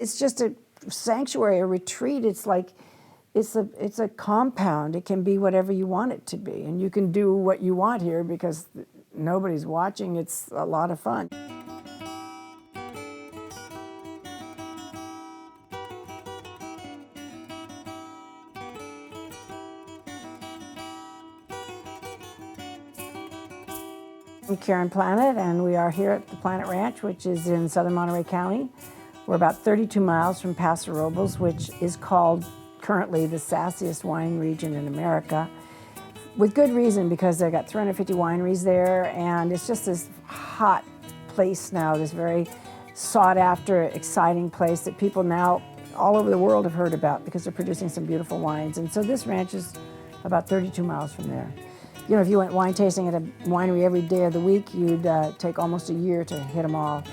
it's just a sanctuary, a retreat. It's like, it's a compound. It can be whatever you want it to be. And you can do what you want here because nobody's watching. It's a lot of fun. I'm Karen Planet, and we are here at the Planet Ranch, which is in southern Monterey County. We're about 32 miles from Paso Robles, which is called currently the sassiest wine region in America. With good reason, because they've got 350 wineries there, and it's just this hot place now, this very sought after, exciting place that people now all over the world have heard about because they're producing some beautiful wines. And so this ranch is about 32 miles from there. You know, if you went wine tasting at a winery every day of the week, you'd take almost a year to hit them all.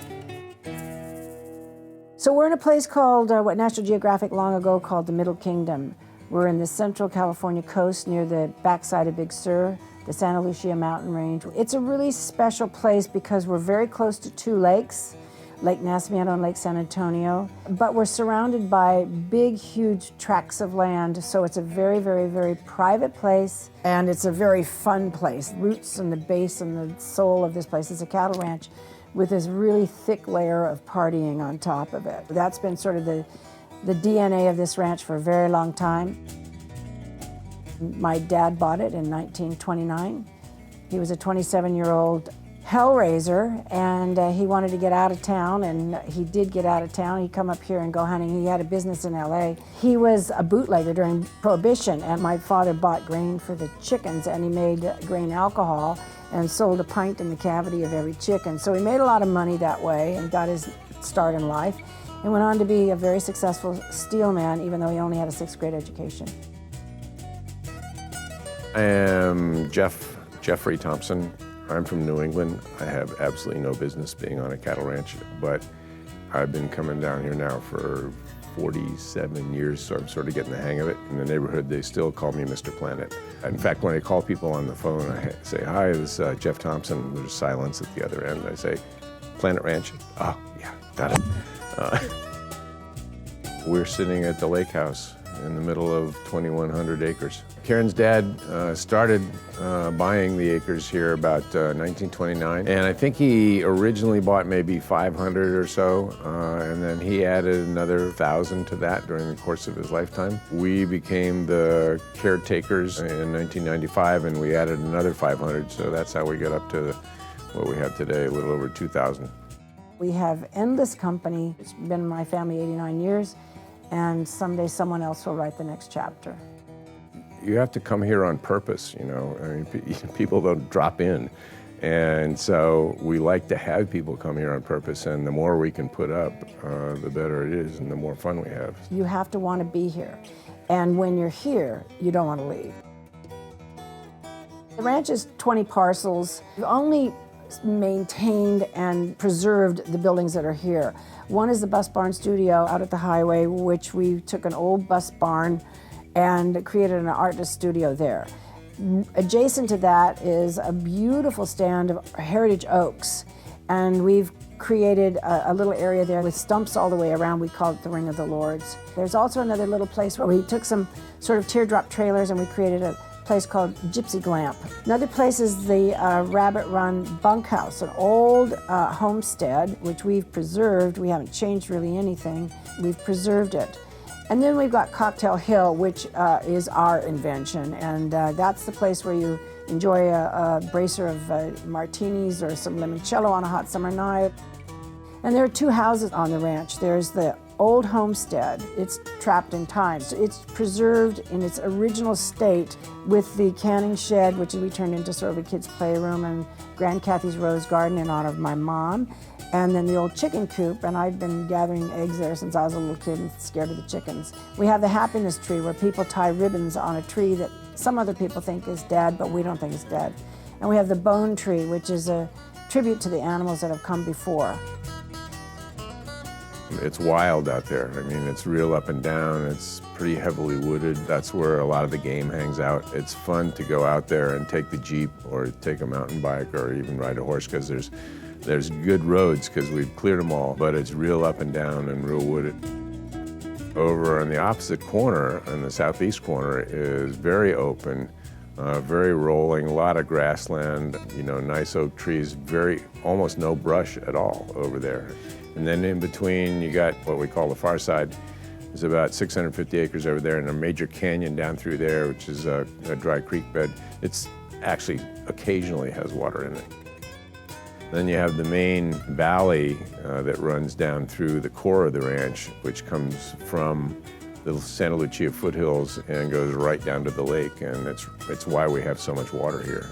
So we're in a place called, what National Geographic long ago called the Middle Kingdom. We're in the central California coast near the backside of Big Sur, the Santa Lucia mountain range. It's a really special place because we're very close to two lakes, Lake Nacimiento and Lake San Antonio, but we're surrounded by big, huge tracts of land, so it's a very, very, very private place, and it's a very fun place. Roots and the base and the soul of this place is a cattle ranch with this really thick layer of partying on top of it. That's been sort of the DNA of this ranch for a very long time. My dad bought it in 1929. He was a 27-year-old hellraiser, and he wanted to get out of town, and he did get out of town. He'd come up here and go hunting. He had a business in LA. He was a bootlegger during Prohibition, and my father bought grain for the chickens, and he made grain alcohol and sold a pint in the cavity of every chicken. So he made a lot of money that way and got his start in life, and went on to be a very successful steelman, even though he only had a 6th grade education. I am Jeffrey Thompson. I'm from New England. I have absolutely no business being on a cattle ranch, but I've been coming down here now for 47 years, so I'm sort of getting the hang of it. In the neighborhood, they still call me Mr. Planet. In fact, when I call people on the phone, I say, "Hi, this is Jeff Thompson." There's silence at the other end. I say, "Planet Ranch?" "Oh, yeah, got it." We're sitting at the lake house in the middle of 2,100 acres. Karen's dad started buying the acres here about 1929, and I think he originally bought maybe 500 or so, and then he added another 1,000 to that during the course of his lifetime. We became the caretakers in 1995, and we added another 500, so that's how we got up to what we have today, a little over 2,000. We have endless company. It's been in my family 89 years, and someday someone else will write the next chapter. You have to come here on purpose, you know. I mean, people don't drop in. And so we like to have people come here on purpose, and the more we can put up, the better it is and the more fun we have. You have to want to be here. And when you're here, you don't want to leave. The ranch is 20 parcels. We've only maintained and preserved the buildings that are here. One is the Bus Barn Studio out at the highway, which we took an old bus barn and created an artist studio there. Adjacent to that is a beautiful stand of heritage oaks, and we've created a little area there with stumps all the way around. We call it the Ring of the Lords. There's also another little place where we took some sort of teardrop trailers and we created a place called Gypsy Glamp. Another place is the Rabbit Run Bunkhouse, an old homestead which we've preserved. We haven't changed really anything. We've preserved it. And then we've got Cocktail Hill, which is our invention, and that's the place where you enjoy a bracer of martinis or some limoncello on a hot summer night. And there are 2 houses on the ranch. There's the old homestead. It's trapped in time. So it's preserved in its original state with the canning shed, which we turned into sort of a kid's playroom, and Grand Kathy's Rose Garden in honor of my mom. And then the old chicken coop, and I've been gathering eggs there since I was a little kid and scared of the chickens. We have the happiness tree where people tie ribbons on a tree that some other people think is dead, but we don't think is dead. And we have the bone tree, which is a tribute to the animals that have come before. It's wild out there. I mean, it's real up and down. It's pretty heavily wooded. That's where a lot of the game hangs out. It's fun to go out there and take the Jeep or take a mountain bike or even ride a horse, because there's good roads because we've cleared them all, but it's real up and down and real wooded. Over on the opposite corner, on the southeast corner, is very open, very rolling, a lot of grassland, nice oak trees, almost no brush at all over there. And then in between, you got what we call the far side. There's about 650 acres over there and a major canyon down through there, which is a dry creek bed. It's actually occasionally has water in it. Then you have the main valley that runs down through the core of the ranch, which comes from the Santa Lucia foothills and goes right down to the lake, and it's why we have so much water here.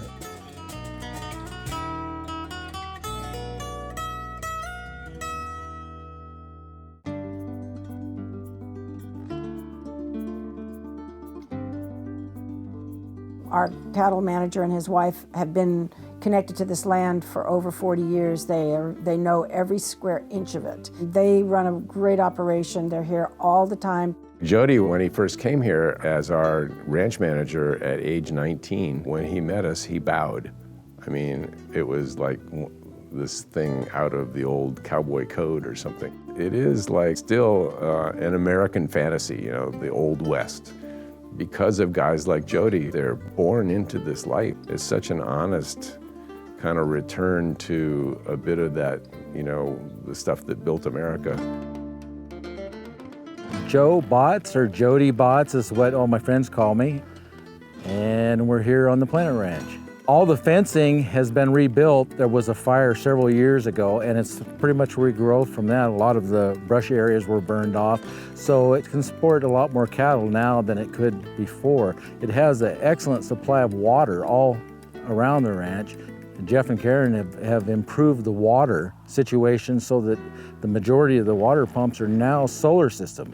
Our cattle manager and his wife have been connected to this land for over 40 years. They know every square inch of it. They run a great operation. They're here all the time. Jody, when he first came here as our ranch manager at age 19, when he met us, he bowed. I mean, it was like this thing out of the old cowboy code or something. It is like still an American fantasy, the Old West. Because of guys like Jody, they're born into this life. It's such an honest kind of return to a bit of that, the stuff that built America. Joe Botts, or Jody Botts is what all my friends call me, and we're here on the Planet Ranch. All the fencing has been rebuilt. There was a fire several years ago, and it's pretty much regrowth from that. A lot of the brush areas were burned off, so it can support a lot more cattle now than it could before. It has an excellent supply of water all around the ranch. Jeff and Karen have improved the water situation so that the majority of the water pumps are now solar system.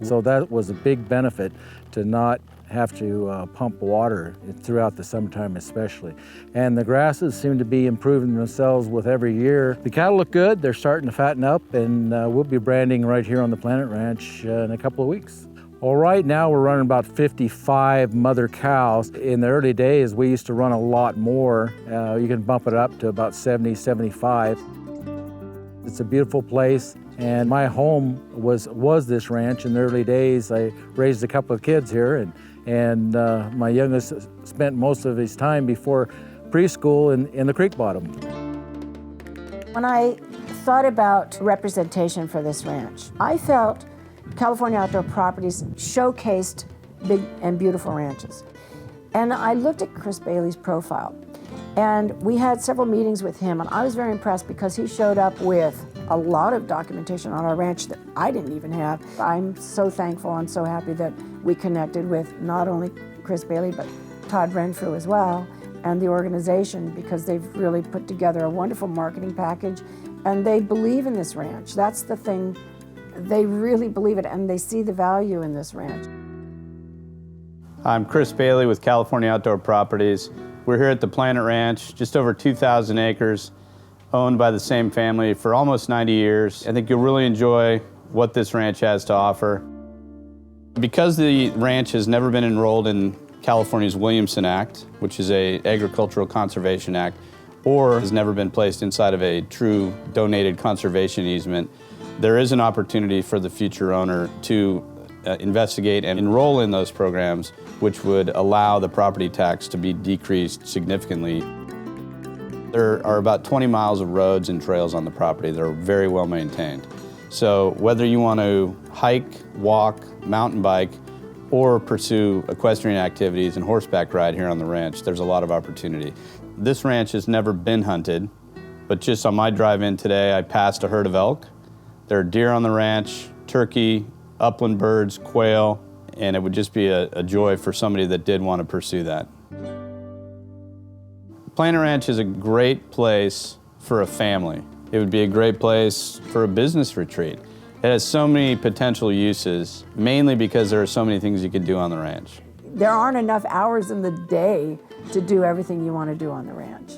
So that was a big benefit to not have to pump water throughout the summertime especially. And the grasses seem to be improving themselves with every year. The cattle look good, they're starting to fatten up, and we'll be branding right here on the Planet Ranch in a couple of weeks. Well, right now we're running about 55 mother cows. In the early days, we used to run a lot more. You can bump it up to about 70, 75. It's a beautiful place, and my home was this ranch in the early days. I raised a couple of kids here, and my youngest spent most of his time before preschool in the creek bottom. When I thought about representation for this ranch, I felt California Outdoor Properties showcased big and beautiful ranches. And I looked at Chris Bailey's profile, and we had several meetings with him, and I was very impressed because he showed up with a lot of documentation on our ranch that I didn't even have. I'm so thankful and so happy that we connected with not only Chris Bailey, but Todd Renfrew as well, and the organization, because they've really put together a wonderful marketing package, and they believe in this ranch. That's the thing. They really believe it, and they see the value in this ranch. I'm Chris Bailey with California Outdoor Properties. We're here at the Planet Ranch, just over 2,000 acres, owned by the same family for almost 90 years. I think you'll really enjoy what this ranch has to offer. Because the ranch has never been enrolled in California's Williamson Act, which is an agricultural conservation act, or has never been placed inside of a true donated conservation easement, there is an opportunity for the future owner to investigate and enroll in those programs, which would allow the property tax to be decreased significantly. There are about 20 miles of roads and trails on the property that are very well maintained. So whether you want to hike, walk, mountain bike, or pursue equestrian activities and horseback ride here on the ranch, there's a lot of opportunity. This ranch has never been hunted, but just on my drive in today, I passed a herd of elk. There are deer on the ranch, turkey, upland birds, quail, and it would just be a joy for somebody that did want to pursue that. Planet Ranch is a great place for a family. It would be a great place for a business retreat. It has so many potential uses, mainly because there are so many things you could do on the ranch. There aren't enough hours in the day to do everything you want to do on the ranch.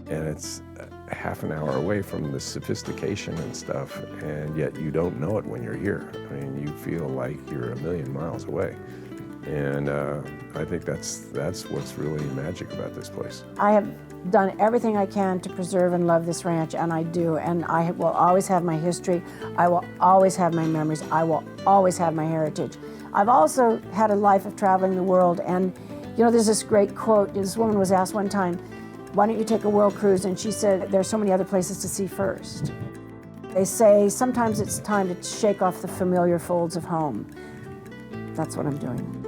And it's half an hour away from the sophistication and stuff, and yet you don't know it when you're here. I mean, you feel like you're a million miles away. And I think that's what's really magic about this place. I have done everything I can to preserve and love this ranch, and I do. And I will always have my history. I will always have my memories. I will always have my heritage. I've also had a life of traveling the world, and you know, there's this great quote. This woman was asked one time, why don't you take a world cruise? And she said, there's so many other places to see first. They say sometimes it's time to shake off the familiar folds of home. That's what I'm doing.